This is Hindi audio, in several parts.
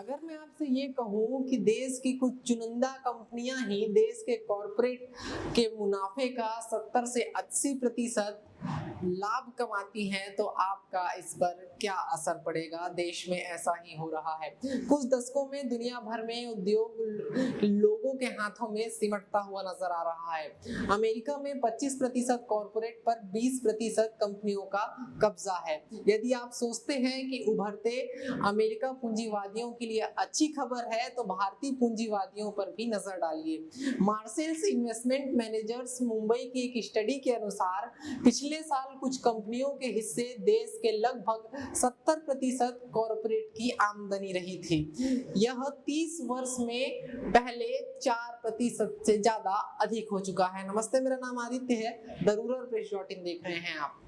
अगर मैं आपसे ये कहूँ कि देश की कुछ चुनिंदा कंपनियां ही देश के कॉरपोरेट के मुनाफे का 70 से 80% लाभ कमाती हैं, तो आपका इस पर क्या असर पड़ेगा? देश में ऐसा ही हो रहा है। कुछ दशकों में दुनिया भर में उद्योग लोगों के हाथों में सिमटता हुआ नजर आ रहा है। अमेरिका में 25% कॉरपोरेट पर 20% कंपनियों का कब्जा है। यदि आप सोचते हैं कि उभरते अमेरिका पूंजीवादियों के लिए अच्छी खबर है, तो भारतीय पूंजीवादियों पर भी नजर डालिए। मार्सेल्स इन्वेस्टमेंट मैनेजर्स मुंबई की एक स्टडी के अनुसार पिछले साल कुछ कंपनियों के हिस्से देश के लगभग 70% कॉरपोरेट की आमदनी रही थी। यह 30 वर्ष में पहले 4% से ज्यादा अधिक हो चुका है। नमस्ते, मेरा नाम आदित्य है। द रूरल प्रेस .in देख रहे हैं आप।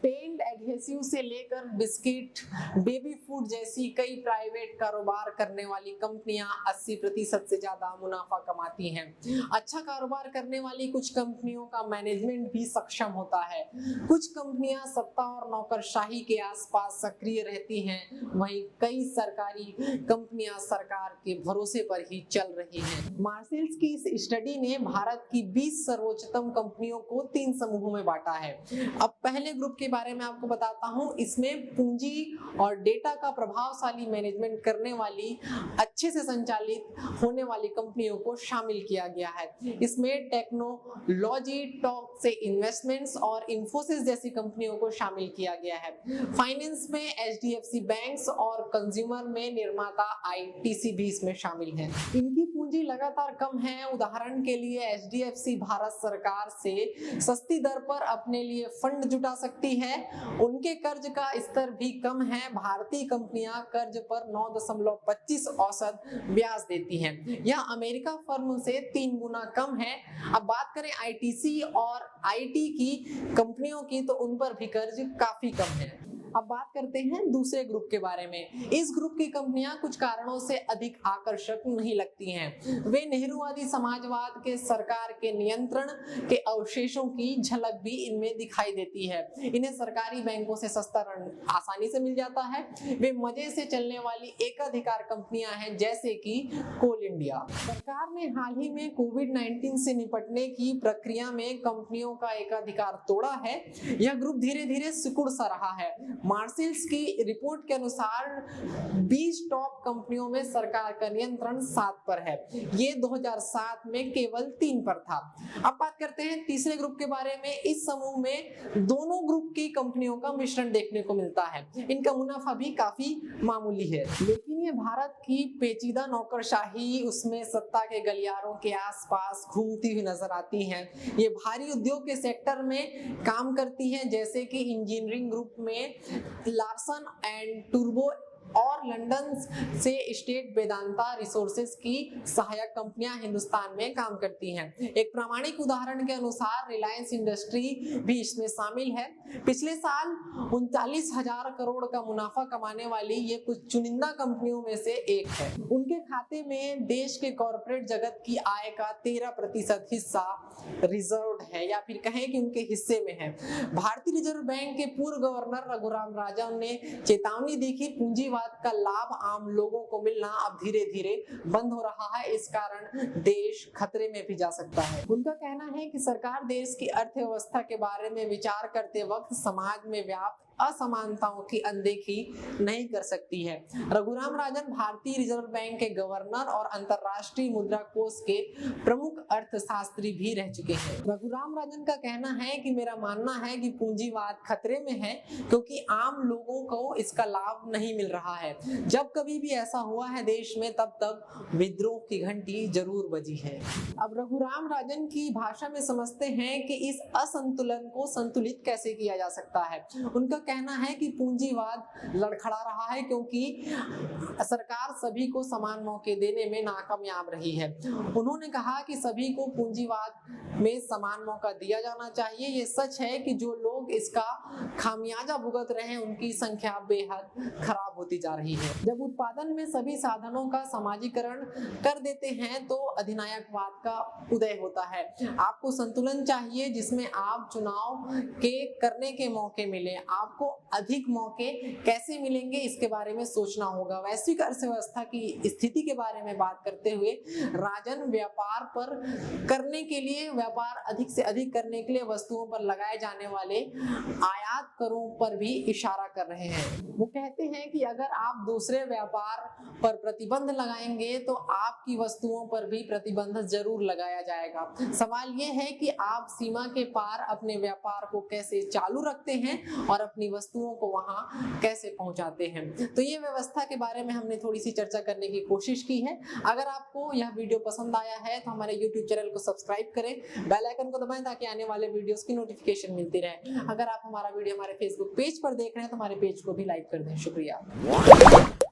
पेंट एडहेसिव से लेकर बिस्किट, बेबी फूड जैसी कई प्राइवेट कारोबार करने वाली कंपनियां 80% से ज्यादा मुनाफा कमाती हैं। अच्छा कारोबार करने वाली कुछ कंपनियों का मैनेजमेंट भी सक्षम होता है। कुछ कंपनियां सत्ता और नौकरशाही के आसपास सक्रिय रहती हैं, वहीं कई सरकारी कंपनियां सरकार के भरोसे पर ही चल रही हैं। मार्सेल्स की इस स्टडी ने भारत की 20 सर्वोच्चतम कंपनियों को 3 समूहों में बांटा है। अब पहले ग्रुप के बारे में आपको बताता हूं। इसमें पूंजी और डेटा का प्रभावशाली मैनेजमेंट करने वाली, अच्छे से संचालित होने वाली कंपनियों को शामिल किया गया है। इसमें टेक्नोलॉजी, टॉक से इन्वेस्टमेंट्स और इंफोसिस जैसी कंपनियों को शामिल किया गया है। फाइनेंस में एचडीएफसी बैंक्स और कंज्यूमर में निर्माता आईटीसी भी इसमें शामिल है। इनकी पूंजी लगातार कम है। उदाहरण के लिए एचडीएफसी भारत सरकार से सस्ती दर पर अपने लिए फंड जुटा सकती है। उनके कर्ज का स्तर भी कम है। भारतीय कंपनियां कर्ज पर 9.25 औसत ब्याज देती हैं। यह अमेरिका फर्म से 3 गुना कम है। अब बात करें आईटीसी और आईटी की कंपनियों की, तो उन पर भी कर्ज काफी कम है। अब बात करते हैं दूसरे ग्रुप के बारे में। इस ग्रुप की कंपनियां कुछ कारणों से अधिक आकर्षक नहीं लगती हैं। वे नेहरूवादी समाजवाद के सरकार के नियंत्रण के अवशेषों की झलक भी इनमें दिखाई देती है। इन्हें सरकारी बैंकों से सस्ता ऋण आसानी से मिल जाता है। वे मजे से चलने वाली एकाधिकार कंपनियां हैं, जैसे कि कोल इंडिया। सरकार ने हाल ही में कोविड-19 से निपटने की प्रक्रिया में कंपनियों का एकाधिकार तोड़ा है। यह ग्रुप धीरे धीरे सिकुड़ सा रहा है। मार्सेल्स की रिपोर्ट के अनुसार 20 टॉप कंपनियों में सरकार का नियंत्रण 7 पर है। ये 2007 में केवल 3 पर था। अब बात करते हैं तीसरे ग्रुप के बारे में। इस समूह में दोनों ग्रुप की कंपनियों का मिश्रण देखने को मिलता है। इनका मुनाफा भी काफी मामूली है, लेकिन ये भारत की पेचीदा नौकरशाही, उसमें सत्ता के गलियारों के आसपास घूमती हुई नजर आती हैं। ये भारी उद्योग के सेक्टर में काम करती हैं, जैसे कि इंजीनियरिंग ग्रुप में लार्सन एंड टूब्रो और लंदन से स्टेट वेदांता रिसोर्सेज की सहायक कंपनियां हिंदुस्तान में काम करती हैं। एक प्रामाणिक उदाहरण के अनुसार रिलायंस इंडस्ट्री भी इसमें शामिल है। पिछले साल 39,000 करोड़ का मुनाफा कमाने वाली ये कुछ चुनिंदा कंपनियों में से एक है। उनके खाते में देश के कॉर्पोरेट जगत की आय का 13% हिस्सा रिजर्व है, या फिर कहें कि उनके हिस्से में है। भारतीय रिजर्व बैंक के पूर्व गवर्नर रघुराम राजन ने चेतावनी दी कि पूंजीवाद का लाभ आम लोगों को मिलना अब धीरे धीरे बंद हो रहा है। इस कारण देश खतरे में भी जा सकता है। उनका कहना है कि सरकार देश की अर्थव्यवस्था के बारे में विचार करते वक्त समाज में व्याप्त असमानताओं की अनदेखी नहीं कर सकती है। रघुराम राजन भारतीय रिजर्व बैंक के गवर्नर और अंतरराष्ट्रीय मुद्रा कोष के प्रमुख अर्थशास्त्री भी रह चुके हैं। रघुराम राजन का कहना है कि मेरा मानना है कि पूंजीवाद खतरे में है, क्योंकि आम लोगों को इसका लाभ नहीं मिल रहा है। जब कभी भी ऐसा हुआ है देश में, तब विद्रोह की घंटी जरूर बजी है। अब रघुराम राजन की भाषा में समझते हैं कि इस असंतुलन को संतुलित कैसे किया जा सकता है। उनका कहना है कि पूंजीवाद लड़खड़ा रहा है, क्योंकि सरकार सभी को समान मौके देने में नाकामयाब रही है। उन्होंने कहा कि सभी को पूंजीवाद में समान मौका दिया जाना चाहिए। ये सच है कि जो लोग इसका खामियाजा भुगत रहे हैं, उनकी संख्या बेहद खराब होती जा रही है। जब उत्पादन में सभी साधनों का समाजीकरण कर देते हैं, तो अधिनायकवाद का उदय होता है। आपको संतुलन चाहिए, जिसमें आप चुनाव के करने के मौके मिले, आप आपको अधिक मौके कैसे मिलेंगे इसके बारे में सोचना होगा। वैश्विक अर्थव्यवस्था की स्थिति के बारे में बात करते हुए राजन व्यापार पर करने के लिए, व्यापार अधिक से अधिक करने के लिए वस्तुओं पर लगाए जाने वाले आयात करों पर भी इशारा कर रहे हैं। वो कहते हैं कि अगर आप दूसरे व्यापार पर प्रतिबंध लगाएंगे तो आपकी वस्तुओं पर भी प्रतिबंध जरूर लगाया जाएगा। सवाल ये है कि आप सीमा के पार अपने व्यापार को कैसे चालू रखते हैं और अपनी वस्तुओं को वहां कैसे पहुंचाते हैं। तो ये व्यवस्था के बारे में हमने थोड़ी सी चर्चा करने की कोशिश की है। अगर आपको यह वीडियो पसंद आया है तो हमारे YouTube चैनल को सब्सक्राइब करें, बेल आइकन को दबाएं ताकि आने वाले वीडियोस की नोटिफिकेशन मिलती रहे। अगर आप हमारा वीडियो हमारे फेसबुक पेज पर देख रहे हैं तो हमारे पेज को भी लाइक कर दें। शुक्रिया।